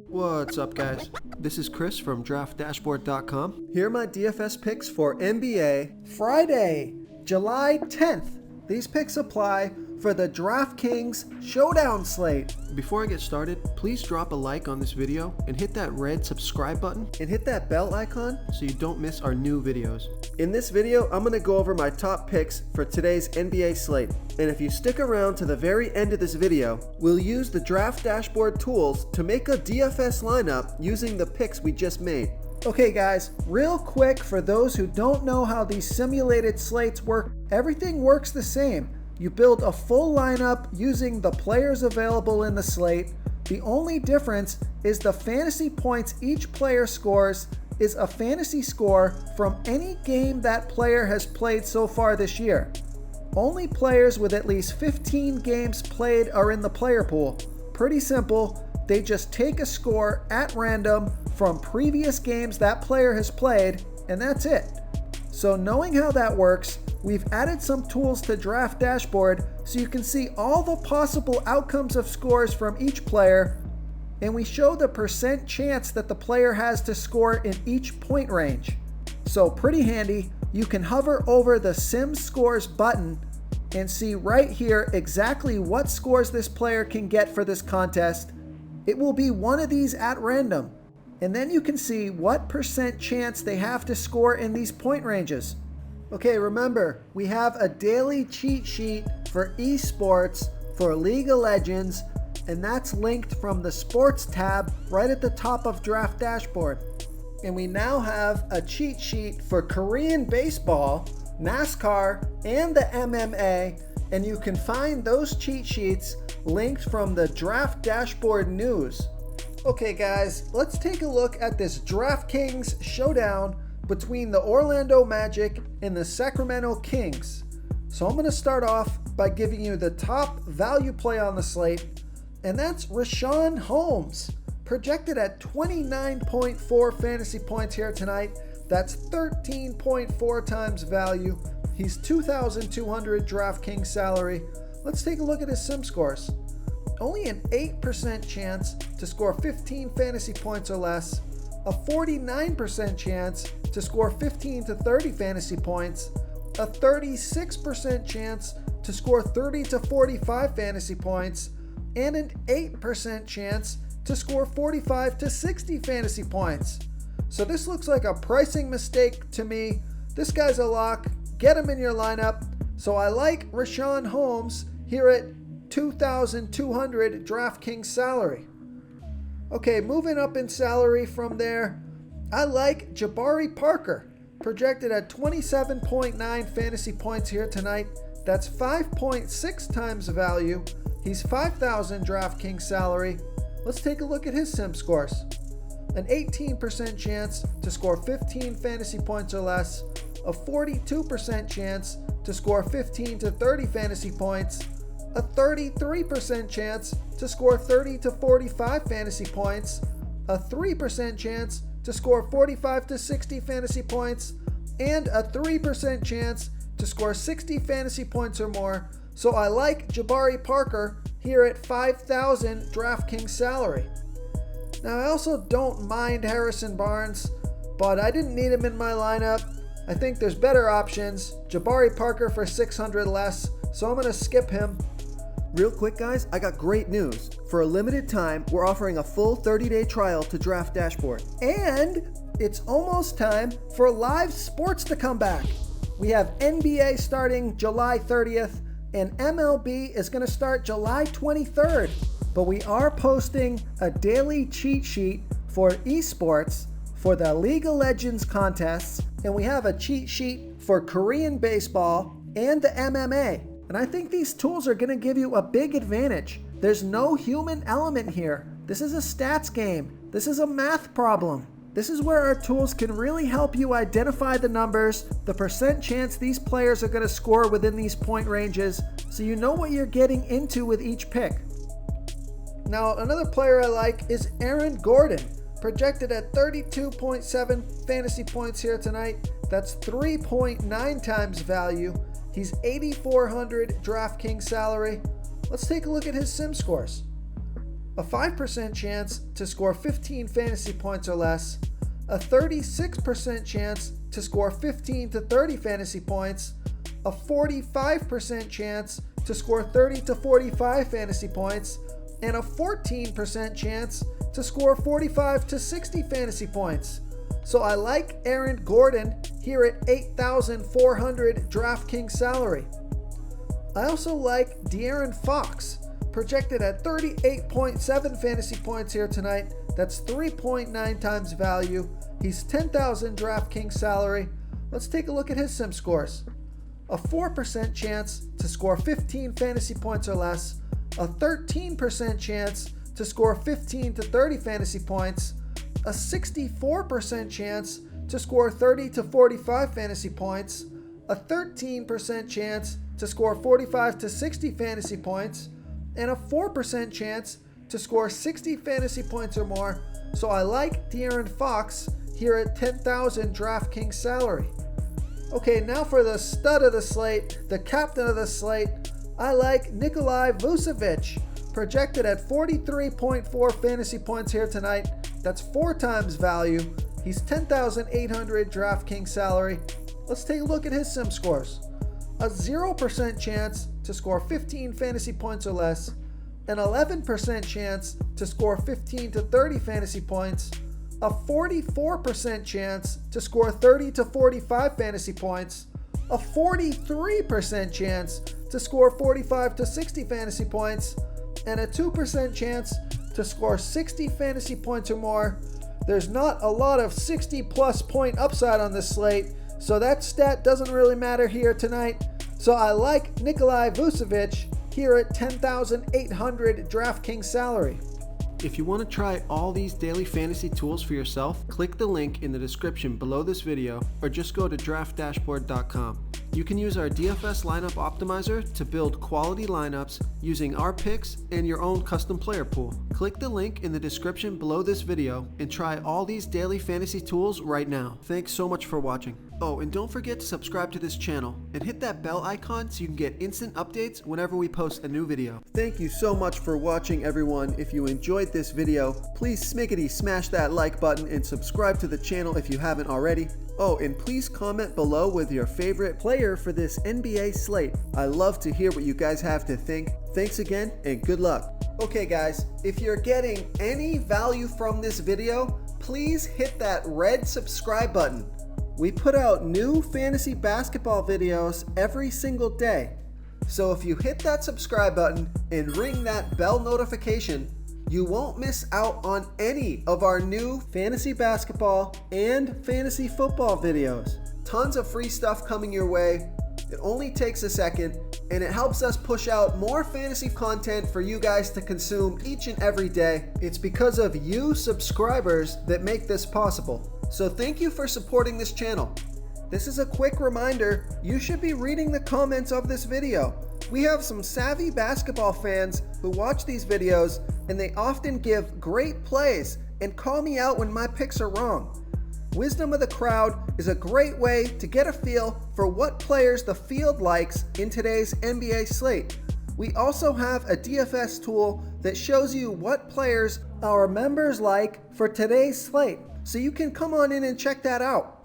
What's up, guys? This is Chris from DraftDashboard.com. Here are my DFS picks for NBA Friday, July 10th. These picks apply for the DraftKings Showdown slate. Before I get started, please drop a like on this video and hit that red subscribe button and hit that bell icon so you don't miss our new videos. In this video, I'm going to go over my top picks for today's NBA slate. And if you stick around to the very end of this video, we'll use the Draft Dashboard tools to make a DFS lineup using the picks we just made. Okay guys, real quick for those who don't know how these simulated slates work, everything works the same. You build a full lineup using the players available in the slate. The only difference is the fantasy points each player scores is a fantasy score from any game that player has played so far this year. Only players with at least 15 games played are in the player pool. Pretty simple. They just take a score at random from previous games that player has played, and that's it. So knowing how that works, we've added some tools to Draft Dashboard so you can see all the possible outcomes of scores from each player, and we show the percent chance that the player has to score in each point range. So pretty handy. You can hover over the Sim Scores button and see right here exactly what scores this player can get for this contest. It will be one of these at random. And then you can see what percent chance they have to score in these point ranges. Okay, remember, we have a daily cheat sheet for esports for League of Legends, and that's linked from the Sports tab right at the top of Draft Dashboard. And we now have a cheat sheet for Korean baseball, NASCAR, and the MMA, and you can find those cheat sheets linked from the Draft Dashboard news. Okay guys, let's take a look at this DraftKings showdown between the Orlando Magic and the Sacramento Kings. So I'm going to start off by giving you the top value play on the slate, and that's Rashawn Holmes, projected at 29.4 fantasy points here tonight. That's 13.4 times value. He's 2,200 DraftKings salary. Let's take a look at his sim scores. Only an 8% chance to score 15 fantasy points or less, a 49% chance to score 15 to 30 fantasy points, a 36% chance to score 30 to 45 fantasy points, and an 8% chance to score 45 to 60 fantasy points. So this looks like a pricing mistake to me. This guy's a lock. Get him in your lineup. So I like Rashawn Holmes here at 2,200 DraftKings salary. Okay, moving up in salary from there, I like Jabari Parker, projected at 27.9 fantasy points here tonight. That's 5.6 times value. He's 5,000 DraftKings salary. Let's take a look at his sim scores. An 18% chance to score 15 fantasy points or less, a 42% chance to score 15 to 30 fantasy points, a 33% chance to score 30 to 45 fantasy points, a 3% chance to score 45 to 60 fantasy points, and a 3% chance to score 60 fantasy points or more. So I like Jabari Parker here at 5,000 DraftKings salary. Now I also don't mind Harrison Barnes, but I didn't need him in my lineup. I think there's better options. Jabari Parker for 600 less, so I'm going to skip him. Real quick guys, I got great news. For a limited time, we're offering a full 30-day trial to Draft Dashboard. And it's almost time for live sports to come back. We have NBA starting July 30th, and MLB is going to start July 23rd. But we are posting a daily cheat sheet for esports for the League of Legends contests, and we have a cheat sheet for Korean baseball and the MMA. And I think these tools are going to give you a big advantage. There's no human element here. This is a stats game. This is a math problem. This is where our tools can really help you identify the numbers, the percent chance these players are going to score within these point ranges, so you know what you're getting into with each pick. Now, another player I like is Aaron Gordon, projected at 32.7 fantasy points here tonight. That's 3.9 times value. He's 8,400 DraftKings salary. Let's take a look at his sim scores. a 5% chance to score 15 fantasy points or less, a 36% chance to score 15 to 30 fantasy points, a 45% chance to score 30 to 45 fantasy points, and a 14% chance to score 45 to 60 fantasy points. So I like Aaron Gordon here at $8,400 DraftKings salary. I also like De'Aaron Fox, projected at 38.7 fantasy points here tonight. That's 3.9 times value. He's $10,000 DraftKings salary. Let's take a look at his sim scores. A 4% chance to score 15 fantasy points or less, a 13% chance to score 15 to 30 fantasy points, a 64% chance to score 30 to 45 fantasy points, a 13% chance to score 45 to 60 fantasy points, and a 4% chance to score 60 fantasy points or more. So I like De'Aaron Fox here at $10,000 DraftKings salary. Okay, now for the stud of the slate, the captain of the slate, I like Nikolai Vucevic, projected at 43.4 fantasy points here tonight. That's 4 times value. He's $10,800 DraftKings salary. Let's take a look at his sim scores. A 0% chance to score 15 fantasy points or less, an 11% chance to score 15 to 30 fantasy points, a 44% chance to score 30 to 45 fantasy points, a 43% chance to score 45 to 60 fantasy points, and a 2% chance to score 60 fantasy points or more. There's not a lot of 60 plus point upside on this slate, so that stat doesn't really matter here tonight. So I like Nikolai Vucevic here at $10,800 DraftKings salary. If you want to try all these daily fantasy tools for yourself, click the link in the description below this video or just go to draftdashboard.com. You can use our DFS lineup optimizer to build quality lineups using our picks and your own custom player pool. Click the link in the description below this video and try all these daily fantasy tools right now. Thanks so much for watching. Oh, and don't forget to subscribe to this channel and hit that bell icon so you can get instant updates whenever we post a new video. Thank you so much for watching, everyone. If you enjoyed this video, please smickety smash that like button and subscribe to the channel if you haven't already. Oh, and please comment below with your favorite player for this NBA slate. I love to hear what you guys have to think. Thanks again and good luck. Okay guys, if you're getting any value from this video, please hit that red subscribe button. We put out new fantasy basketball videos every single day. So if you hit that subscribe button and ring that bell notification, you won't miss out on any of our new fantasy basketball and fantasy football videos. Tons of free stuff coming your way. It only takes a second, and it helps us push out more fantasy content for you guys to consume each and every day. It's because of you subscribers that make this possible. So thank you for supporting this channel. This is a quick reminder, you should be reading the comments of this video. We have some savvy basketball fans who watch these videos, and they often give great plays and call me out when my picks are wrong. Wisdom of the crowd is a great way to get a feel for what players the field likes in today's NBA slate. We also have a DFS tool that shows you what players our members like for today's slate. So you can come on in and check that out.